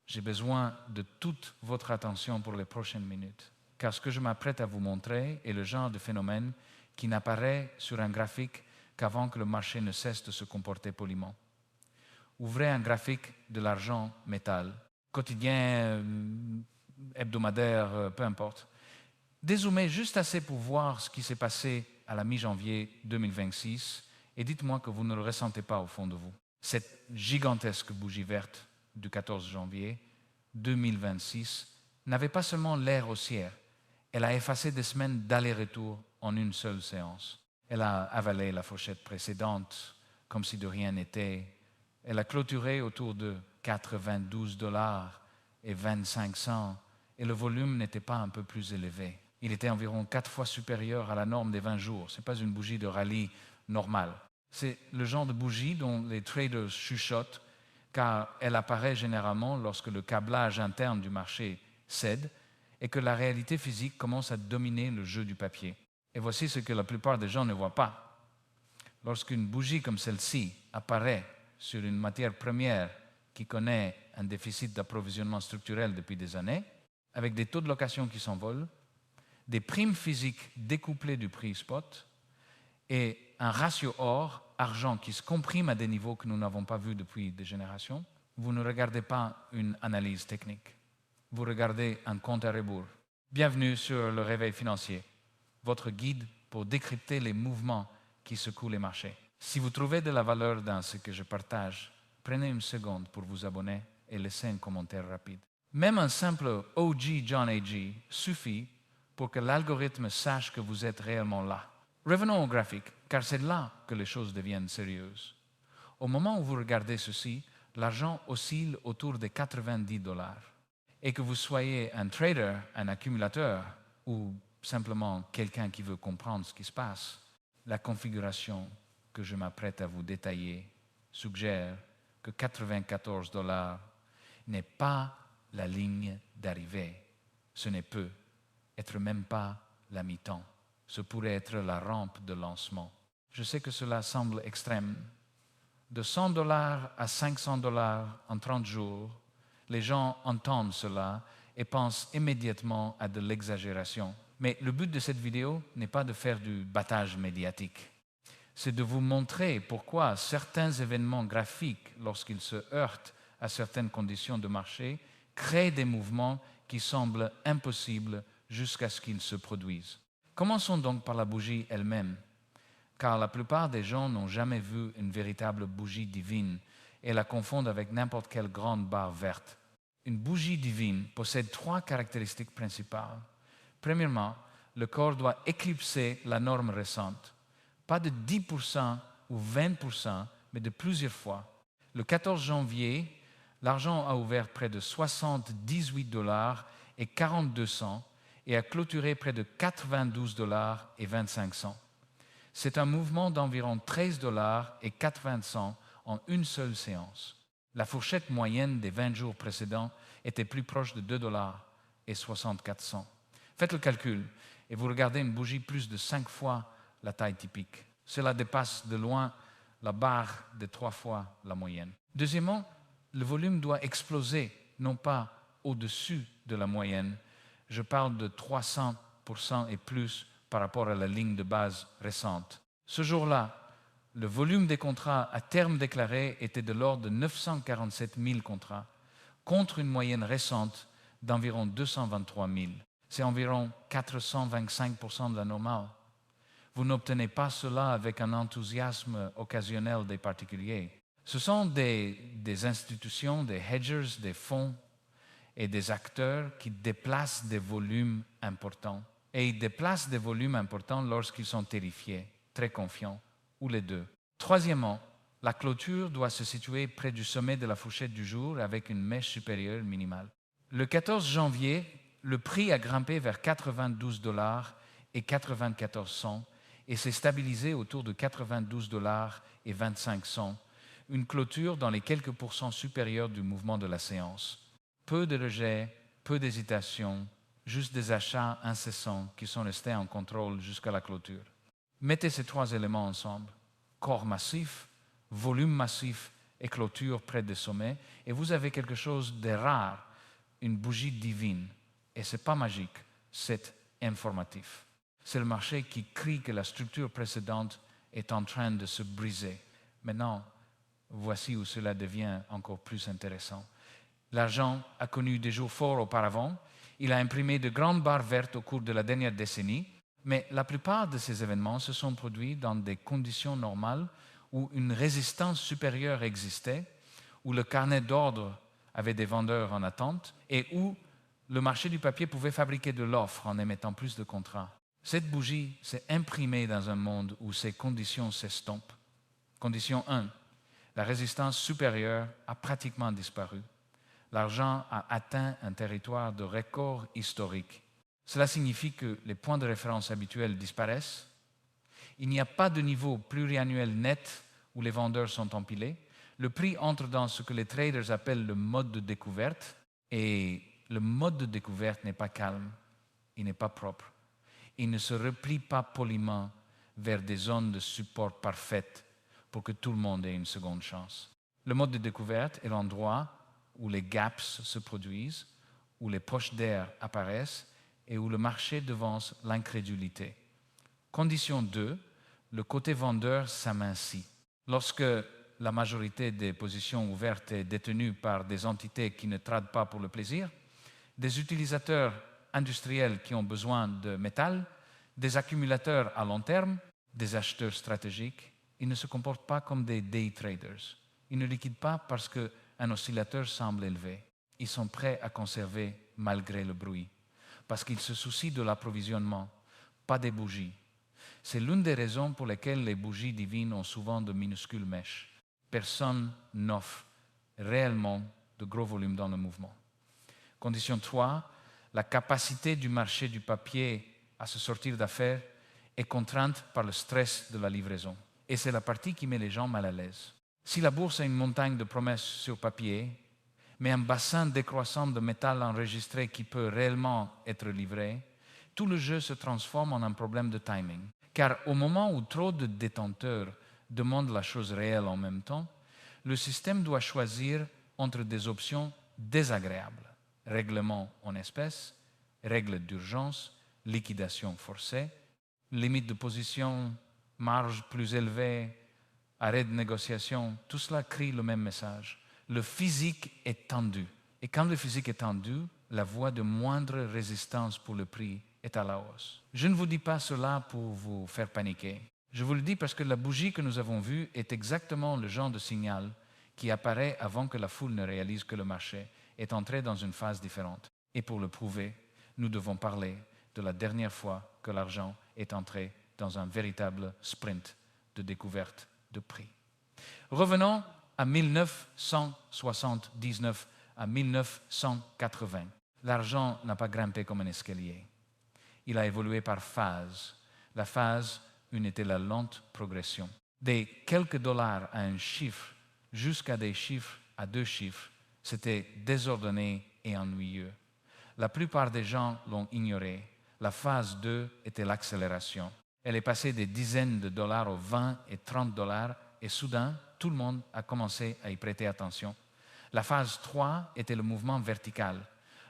J'ai besoin de toute votre attention pour les prochaines minutes, car ce que je m'apprête à vous montrer est le genre de phénomène qui n'apparaît sur un graphique qu'avant que le marché ne cesse de se comporter poliment. Ouvrez un graphique de l'argent métal, quotidien, hebdomadaire, peu importe. Dézoomez juste assez pour voir ce qui s'est passé à la mi-janvier 2026 et dites-moi que vous ne le ressentez pas au fond de vous. Cette gigantesque bougie verte du 14 janvier 2026 n'avait pas seulement l'air haussière, elle a effacé des semaines d'aller-retour en une seule séance. Elle a avalé la fourchette précédente comme si de rien n'était. Elle a clôturé autour de 92 $ et 25 cents et le volume n'était pas un peu plus élevé. Il était environ 4 fois supérieur à la norme des 20 jours. Ce n'est pas une bougie de rallye normale. C'est le genre de bougie dont les traders chuchotent car elle apparaît généralement lorsque le câblage interne du marché cède et que la réalité physique commence à dominer le jeu du papier. Et voici ce que la plupart des gens ne voient pas. Lorsqu'une bougie comme celle-ci apparaît sur une matière première qui connaît un déficit d'approvisionnement structurel depuis des années, avec des taux de location qui s'envolent, des primes physiques découplées du prix spot et un ratio or-argent qui se comprime à des niveaux que nous n'avons pas vus depuis des générations, vous ne regardez pas une analyse technique. Vous regardez un compte à rebours. Bienvenue sur le Réveil financier, votre guide pour décrypter les mouvements qui secouent les marchés. Si vous trouvez de la valeur dans ce que je partage, prenez une seconde pour vous abonner et laissez un commentaire rapide. Même un simple OG John AG suffit pour que l'algorithme sache que vous êtes réellement là. Revenons au graphique, car c'est là que les choses deviennent sérieuses. Au moment où vous regardez ceci, l'argent oscille autour des 90 $. Et que vous soyez un trader, un accumulateur ou simplement quelqu'un qui veut comprendre ce qui se passe, la configuration que je m'apprête à vous détailler suggère que 94 $ n'est pas la ligne d'arrivée. Ce n'est peu, être même pas la mi-temps. Ce pourrait être la rampe de lancement. Je sais que cela semble extrême. De 100 $ à 500 $ en 30 jours, les gens entendent cela et pensent immédiatement à de l'exagération. Mais le but de cette vidéo n'est pas de faire du battage médiatique. C'est de vous montrer pourquoi certains événements graphiques, lorsqu'ils se heurtent à certaines conditions de marché, créent des mouvements qui semblent impossibles jusqu'à ce qu'ils se produisent. Commençons donc par la bougie elle-même, car la plupart des gens n'ont jamais vu une véritable bougie divine et la confondent avec n'importe quelle grande barre verte. Une bougie divine possède 3 caractéristiques principales. Premièrement, le corps doit éclipser la norme récente, pas de 10% ou 20%, mais de plusieurs fois. Le 14 janvier, l'argent a ouvert près de 78 $ et 42 cents et a clôturé près de 92 $ et 25 cents. C'est un mouvement d'environ 13 $ et 80 cents en une seule séance. La fourchette moyenne des 20 jours précédents était plus proche de 2 $ et 64 cents. Faites le calcul et vous regardez une bougie plus de 5 fois la taille typique. Cela dépasse de loin la barre de 3 fois la moyenne. Deuxièmement, le volume doit exploser, non pas au-dessus de la moyenne. Je parle de 300% et plus par rapport à la ligne de base récente. Ce jour-là, le volume des contrats à terme déclaré était de l'ordre de 947 000 contrats, contre une moyenne récente d'environ 223 000. C'est environ 425% de la normale. Vous n'obtenez pas cela avec un enthousiasme occasionnel des particuliers. Ce sont des institutions, des hedgers, des fonds et des acteurs qui déplacent des volumes importants. Et ils déplacent des volumes importants lorsqu'ils sont terrifiés, très confiants, ou les deux. Troisièmement, la clôture doit se situer près du sommet de la fourchette du jour avec une mèche supérieure minimale. Le 14 janvier, le prix a grimpé vers 92 $ et 94 cents et s'est stabilisé autour de 92 $ et 25 cents, une clôture dans les quelques pourcents supérieurs du mouvement de la séance. Peu de rejets, peu d'hésitation, juste des achats incessants qui sont restés en contrôle jusqu'à la clôture. Mettez ces 3 éléments ensemble, corps massif, volume massif et clôture près des sommets, et vous avez quelque chose de rare, une bougie divine. Et ce n'est pas magique, c'est informatif. C'est le marché qui crie que la structure précédente est en train de se briser. Maintenant, voici où cela devient encore plus intéressant. L'argent a connu des jours forts auparavant. Il a imprimé de grandes barres vertes au cours de la dernière décennie, mais la plupart de ces événements se sont produits dans des conditions normales où une résistance supérieure existait, où le carnet d'ordre avait des vendeurs en attente et où le marché du papier pouvait fabriquer de l'offre en émettant plus de contrats. Cette bougie s'est imprimée dans un monde où ces conditions s'estompent. Condition 1. La résistance supérieure a pratiquement disparu. L'argent a atteint un territoire de record historique. Cela signifie que les points de référence habituels disparaissent. Il n'y a pas de niveau pluriannuel net où les vendeurs sont empilés. Le prix entre dans ce que les traders appellent le mode de découverte. Et le mode de découverte n'est pas calme, il n'est pas propre. Il ne se replie pas poliment vers des zones de support parfaites pour que tout le monde ait une seconde chance. Le mode de découverte est l'endroit où les gaps se produisent, où les poches d'air apparaissent et où le marché devance l'incrédulité. Condition 2, le côté vendeur s'amincit. Lorsque la majorité des positions ouvertes est détenue par des entités qui ne tradent pas pour le plaisir, des utilisateurs industriels qui ont besoin de métal, des accumulateurs à long terme, des acheteurs stratégiques, ils ne se comportent pas comme des day traders. Ils ne liquident pas parce qu'un oscillateur semble élevé. Ils sont prêts à conserver malgré le bruit, parce qu'ils se soucient de l'approvisionnement, pas des bougies. C'est l'une des raisons pour lesquelles les bougies divines ont souvent de minuscules mèches. Personne n'offre réellement de gros volumes dans le mouvement. Condition 3, la capacité du marché du papier à se sortir d'affaires est contrainte par le stress de la livraison. Et c'est la partie qui met les gens mal à l'aise. Si la bourse a une montagne de promesses sur papier, mais un bassin décroissant de métal enregistré qui peut réellement être livré, tout le jeu se transforme en un problème de timing. Car au moment où trop de détenteurs demandent la chose réelle en même temps, le système doit choisir entre des options désagréables. Règlement en espèces, règles d'urgence, liquidation forcée, limite de position, marge plus élevée, arrêt de négociation, tout cela crie le même message. Le physique est tendu. Et quand le physique est tendu, la voie de moindre résistance pour le prix est à la hausse. Je ne vous dis pas cela pour vous faire paniquer. Je vous le dis parce que la bougie que nous avons vue est exactement le genre de signal qui apparaît avant que la foule ne réalise que le marché est entré dans une phase différente. Et pour le prouver, nous devons parler de la dernière fois que l'argent est entré dans un véritable sprint de découverte de prix. Revenons à 1979 à 1980. L'argent n'a pas grimpé comme un escalier. Il a évolué par phases. La phase 1 était la lente progression. Des quelques dollars à un chiffre jusqu'à des chiffres à 2 chiffres, c'était désordonné et ennuyeux. La plupart des gens l'ont ignoré. La phase 2 était l'accélération. Elle est passée des dizaines de dollars aux 20 et 30 dollars et soudain, tout le monde a commencé à y prêter attention. La phase 3 était le mouvement vertical,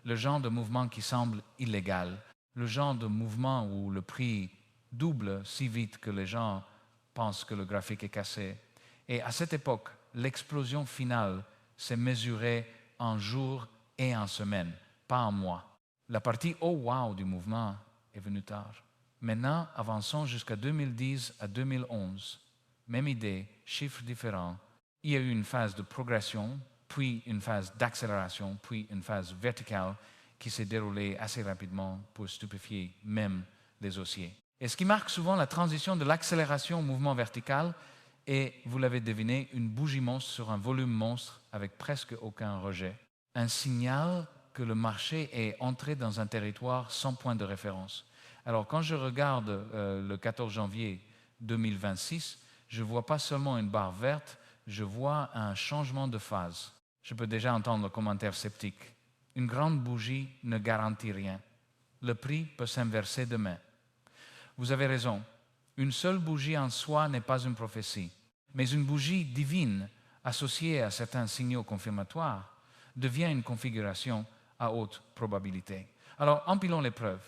le genre de mouvement qui semble illégal, le genre de mouvement où le prix double si vite que les gens pensent que le graphique est cassé. Et à cette époque, l'explosion finale s'est mesurée en jours et en semaines, pas en mois. La partie « oh wow » du mouvement est venue tard. Maintenant, avançons jusqu'à 2010 à 2011. Même idée, chiffres différents. Il y a eu une phase de progression, puis une phase d'accélération, puis une phase verticale qui s'est déroulée assez rapidement pour stupéfier même les haussiers. Et ce qui marque souvent la transition de l'accélération au mouvement vertical est, vous l'avez deviné, une bougie monstre sur un volume monstre avec presque aucun rejet. Un signal que le marché est entré dans un territoire sans point de référence. Alors, quand je regarde le 14 janvier 2026, je ne vois pas seulement une barre verte, je vois un changement de phase. Je peux déjà entendre le commentaire sceptique. Une grande bougie ne garantit rien. Le prix peut s'inverser demain. Vous avez raison. Une seule bougie en soi n'est pas une prophétie. Mais une bougie divine associée à certains signaux confirmatoires, devient une configuration à haute probabilité. Alors, empilons les preuves.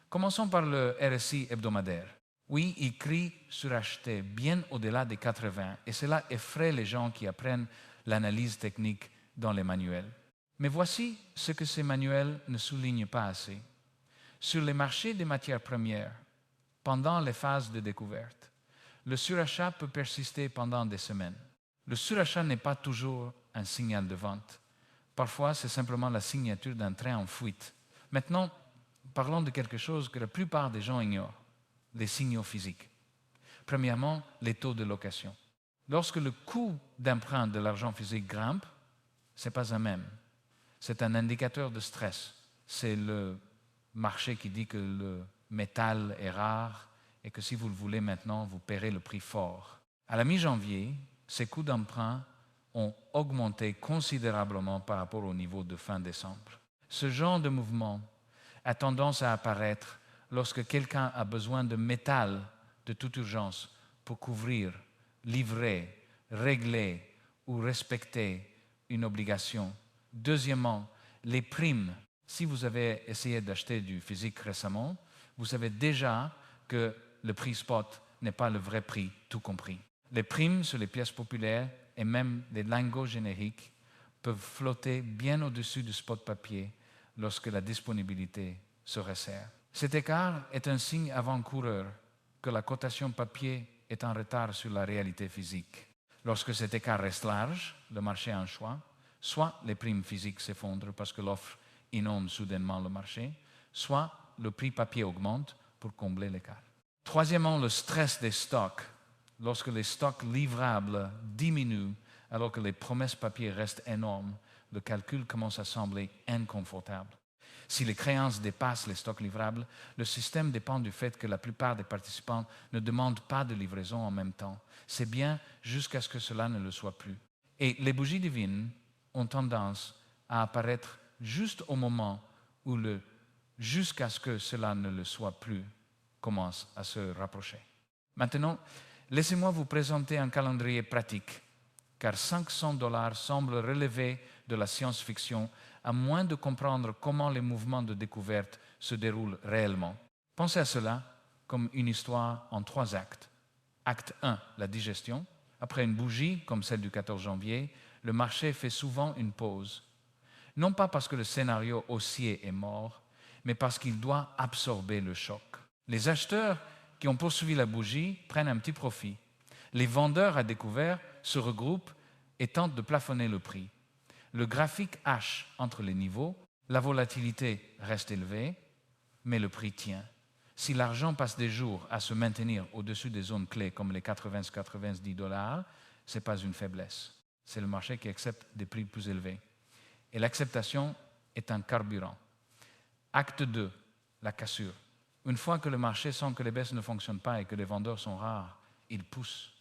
Commençons par le RSI hebdomadaire. Oui, il crie suracheté bien au-delà des 80 et cela effraie les gens qui apprennent l'analyse technique dans les manuels. Mais voici ce que ces manuels ne soulignent pas assez. Sur les marchés des matières premières, pendant les phases de découverte, le surachat peut persister pendant des semaines. Le surachat n'est pas toujours un signal de vente. Parfois, c'est simplement la signature d'un train en fuite. Maintenant, parlons de quelque chose que la plupart des gens ignorent, les signaux physiques. Premièrement, les taux de location. Lorsque le coût d'emprunt de l'argent physique grimpe, ce n'est pas un même. C'est un indicateur de stress. C'est le marché qui dit que le métal est rare et que si vous le voulez maintenant, vous paierez le prix fort. À la mi-janvier, ces coûts d'emprunt ont augmenté considérablement par rapport au niveau de fin décembre. Ce genre de mouvement a tendance à apparaître lorsque quelqu'un a besoin de métal de toute urgence pour couvrir, livrer, régler ou respecter une obligation. Deuxièmement, les primes. Si vous avez essayé d'acheter du physique récemment, vous savez déjà que le prix spot n'est pas le vrai prix, tout compris. Les primes sur les pièces populaires et même les lingots génériques peuvent flotter bien au-dessus du spot papier lorsque la disponibilité se resserre. Cet écart est un signe avant-coureur que la cotation papier est en retard sur la réalité physique. Lorsque cet écart reste large, le marché a un choix. Soit les primes physiques s'effondrent parce que l'offre inonde soudainement le marché, soit le prix papier augmente pour combler l'écart. Troisièmement, le stress des stocks. Lorsque les stocks livrables diminuent alors que les promesses papier restent énormes, le calcul commence à sembler inconfortable. Si les créances dépassent les stocks livrables, le système dépend du fait que la plupart des participants ne demandent pas de livraison en même temps. C'est bien jusqu'à ce que cela ne le soit plus. Et les bougies divines ont tendance à apparaître juste au moment où le « jusqu'à ce que cela ne le soit plus » commence à se rapprocher. Maintenant, laissez-moi vous présenter un calendrier pratique, car 500 $ semble relever de la science-fiction à moins de comprendre comment les mouvements de découverte se déroulent réellement. Pensez à cela comme une histoire en 3 actes. Acte 1, la digestion. Après une bougie, comme celle du 14 janvier, le marché fait souvent une pause. Non pas parce que le scénario haussier est mort, mais parce qu'il doit absorber le choc. Les acheteurs qui ont poursuivi la bougie prennent un petit profit. Les vendeurs à découvert se regroupent et tentent de plafonner le prix. Le graphique H entre les niveaux, la volatilité reste élevée, mais le prix tient. Si l'argent passe des jours à se maintenir au-dessus des zones clés comme les 80-90 $, ce n'est pas une faiblesse. C'est le marché qui accepte des prix plus élevés. Et l'acceptation est un carburant. Acte 2, la cassure. Une fois que le marché sent que les baisses ne fonctionnent pas et que les vendeurs sont rares, il pousse.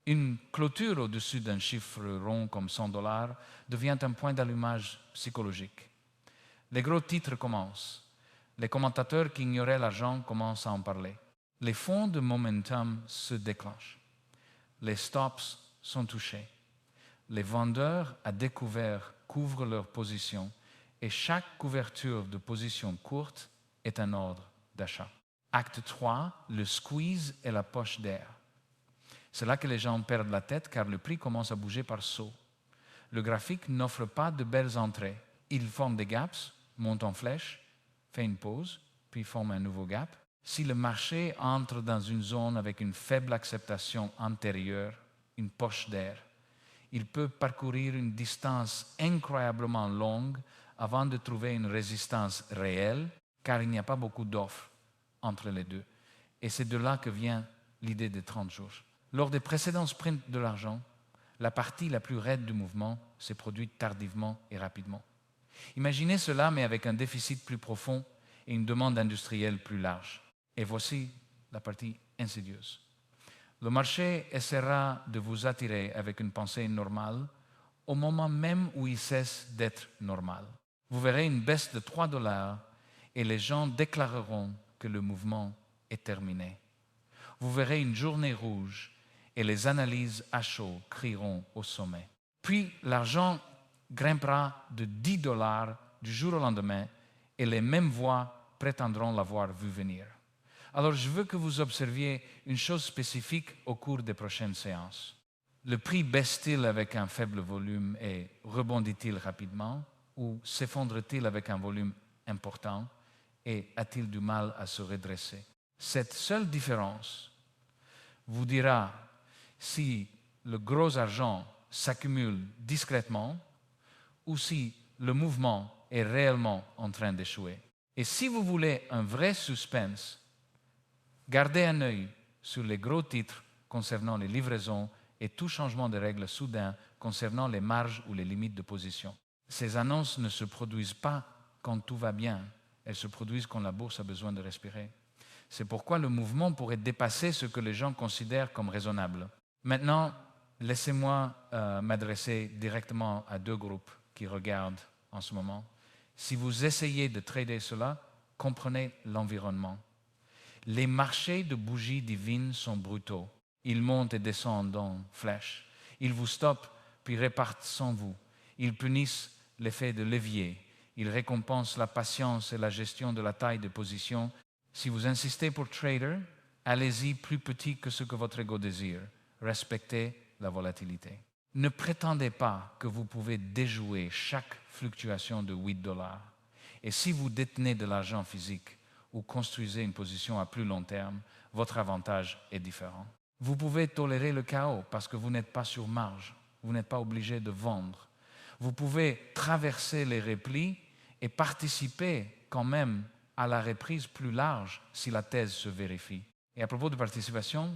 Une clôture au-dessus d'un chiffre rond comme 100 $ devient un point d'allumage psychologique. Les gros titres commencent. Les commentateurs qui ignoraient l'argent commencent à en parler. Les fonds de momentum se déclenchent. Les stops sont touchés. Les vendeurs à découvert couvrent leurs positions et chaque couverture de position courte est un ordre d'achat. Acte 3, le squeeze et la poche d'air. C'est là que les gens perdent la tête car le prix commence à bouger par saut. Le graphique n'offre pas de belles entrées. Il forme des gaps, monte en flèche, fait une pause, puis forme un nouveau gap. Si le marché entre dans une zone avec une faible acceptation antérieure, une poche d'air, il peut parcourir une distance incroyablement longue avant de trouver une résistance réelle, car il n'y a pas beaucoup d'offres entre les deux. Et c'est de là que vient l'idée des 30 jours. Lors des précédents sprints de l'argent, la partie la plus raide du mouvement s'est produite tardivement et rapidement. Imaginez cela, mais avec un déficit plus profond et une demande industrielle plus large. Et voici la partie insidieuse. Le marché essaiera de vous attirer avec une pensée normale au moment même où il cesse d'être normal. Vous verrez une baisse de 3 $ et les gens déclareront que le mouvement est terminé. Vous verrez une journée rouge et les analyses à chaud crieront au sommet. Puis l'argent grimpera de 10 dollars du jour au lendemain et les mêmes voix prétendront l'avoir vu venir. Alors je veux que vous observiez une chose spécifique au cours des prochaines séances. Le prix baisse-t-il avec un faible volume et rebondit-il rapidement ou s'effondre-t-il avec un volume important et a-t-il du mal à se redresser? Cette seule différence vous dira si le gros argent s'accumule discrètement ou si le mouvement est réellement en train d'échouer. Et si vous voulez un vrai suspense, gardez un œil sur les gros titres concernant les livraisons et tout changement de règles soudain concernant les marges ou les limites de position. Ces annonces ne se produisent pas quand tout va bien, elles se produisent quand la bourse a besoin de respirer. C'est pourquoi le mouvement pourrait dépasser ce que les gens considèrent comme raisonnable. Maintenant, laissez-moi m'adresser directement à deux groupes qui regardent en ce moment. Si vous essayez de trader cela, comprenez l'environnement. Les marchés de bougies divines sont brutaux. Ils montent et descendent en flèche. Ils vous stoppent puis repartent sans vous. Ils punissent l'effet de levier. Ils récompensent la patience et la gestion de la taille de position. Si vous insistez pour trader, allez-y plus petit que ce que votre ego désire. Respectez la volatilité. Ne prétendez pas que vous pouvez déjouer chaque fluctuation de 8 dollars. Et si vous détenez de l'argent physique ou construisez une position à plus long terme, votre avantage est différent. Vous pouvez tolérer le chaos parce que vous n'êtes pas sur marge. Vous n'êtes pas obligé de vendre. Vous pouvez traverser les replis et participer quand même à la reprise plus large si la thèse se vérifie. Et à propos de participation,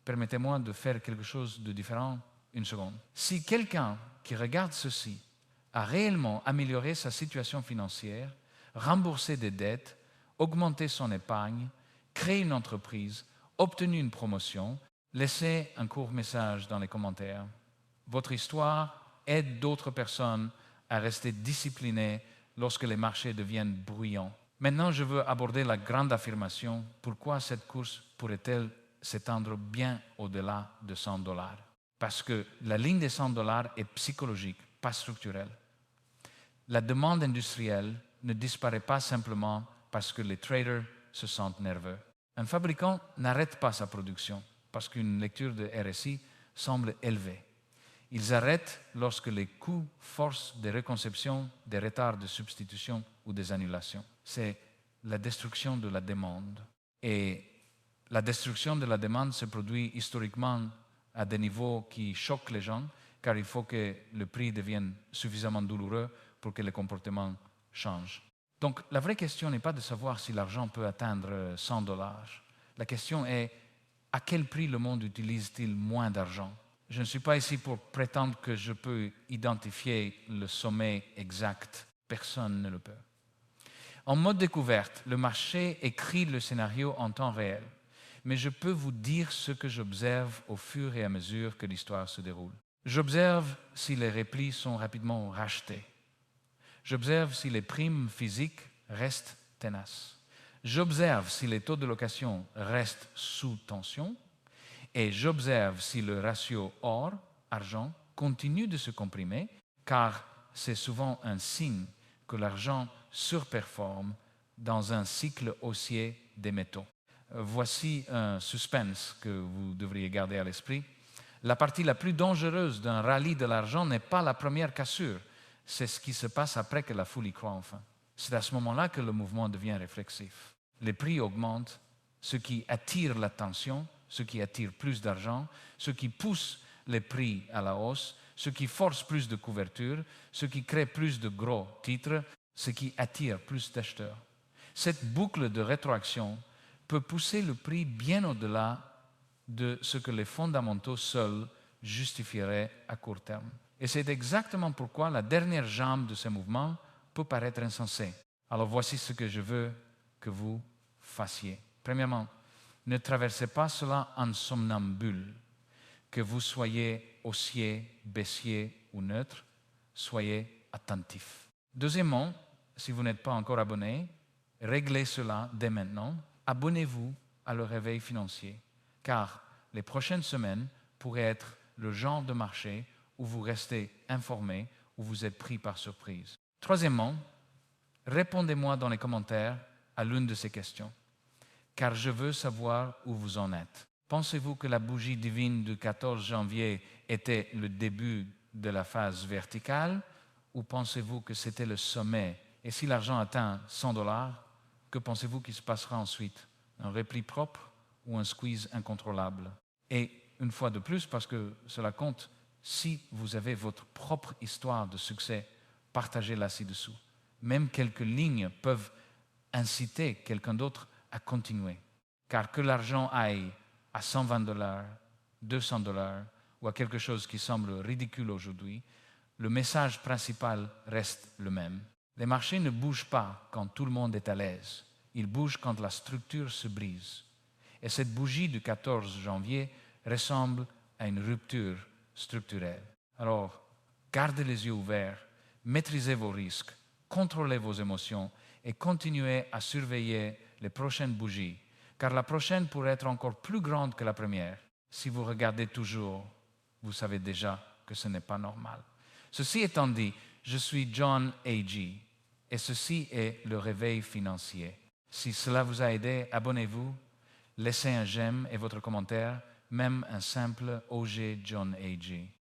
permettez-moi de faire quelque chose de différent une seconde. Si quelqu'un qui regarde ceci a réellement amélioré sa situation financière, remboursé des dettes, augmenté son épargne, créé une entreprise, obtenu une promotion, laissez un court message dans les commentaires. Votre histoire aide d'autres personnes à rester disciplinées lorsque les marchés deviennent bruyants. Maintenant, je veux aborder la grande affirmation. Pourquoi cette course pourrait-elle s'étendre bien au-delà de 100 dollars? Parce que la ligne des 100 dollars est psychologique, pas structurelle. La demande industrielle ne disparaît pas simplement parce que les traders se sentent nerveux. Un fabricant n'arrête pas sa production parce qu'une lecture de RSI semble élevée. Ils arrêtent lorsque les coûts forcent des reconceptions, des retards de substitution ou des annulations. C'est la destruction de la demande. Et la destruction de la demande se produit historiquement à des niveaux qui choquent les gens, car il faut que le prix devienne suffisamment douloureux pour que le comportement change. Donc la vraie question n'est pas de savoir si l'argent peut atteindre 100 dollars. La question est à quel prix le monde utilise-t-il moins d'argent? Je ne suis pas ici pour prétendre que je peux identifier le sommet exact. Personne ne le peut. En mode découverte, le marché écrit le scénario en temps réel. Mais je peux vous dire ce que j'observe au fur et à mesure que l'histoire se déroule. J'observe si les replis sont rapidement rachetés. J'observe si les primes physiques restent tenaces. J'observe si les taux de location restent sous tension. Et j'observe si le ratio or-argent continue de se comprimer, car c'est souvent un signe que l'argent surperforme dans un cycle haussier des métaux. Voici un suspense que vous devriez garder à l'esprit. La partie la plus dangereuse d'un rallye de l'argent n'est pas la première cassure, c'est ce qui se passe après que la foule y croit enfin. C'est à ce moment-là que le mouvement devient réflexif. Les prix augmentent, ce qui attire l'attention, ce qui attire plus d'argent, ce qui pousse les prix à la hausse, ce qui force plus de couverture, ce qui crée plus de gros titres, ce qui attire plus d'acheteurs. Cette boucle de rétroaction peut pousser le prix bien au-delà de ce que les fondamentaux seuls justifieraient à court terme. Et c'est exactement pourquoi la dernière jambe de ce mouvement peut paraître insensée. Alors voici ce que je veux que vous fassiez. Premièrement, ne traversez pas cela en somnambule. Que vous soyez haussier, baissier ou neutre, soyez attentif. Deuxièmement, si vous n'êtes pas encore abonné, réglez cela dès maintenant. Abonnez-vous à le réveil financier, car les prochaines semaines pourraient être le genre de marché ou vous restez informé ou vous êtes pris par surprise. Troisièmement, répondez-moi dans les commentaires à l'une de ces questions, car je veux savoir où vous en êtes. Pensez-vous que la bougie divine du 14 janvier était le début de la phase verticale ou pensez-vous que c'était le sommet? Et si l'argent atteint 100 $, que pensez-vous qu'il se passera ensuite? Un repli propre ou un squeeze incontrôlable? Et une fois de plus, parce que cela compte, si vous avez votre propre histoire de succès, partagez-la ci-dessous. Même quelques lignes peuvent inciter quelqu'un d'autre à continuer. Car que l'argent aille à 120 $, 200 $ ou à quelque chose qui semble ridicule aujourd'hui, le message principal reste le même. Les marchés ne bougent pas quand tout le monde est à l'aise. Ils bougent quand la structure se brise. Et cette bougie du 14 janvier ressemble à une rupture structurelle. Alors, gardez les yeux ouverts, maîtrisez vos risques, contrôlez vos émotions et continuez à surveiller les prochaines bougies, car la prochaine pourrait être encore plus grande que la première. Si vous regardez toujours, vous savez déjà que ce n'est pas normal. Ceci étant dit, je suis John A.G. et ceci est le réveil financier. Si cela vous a aidé, abonnez-vous, laissez un j'aime et votre commentaire, même un simple OG John A.G.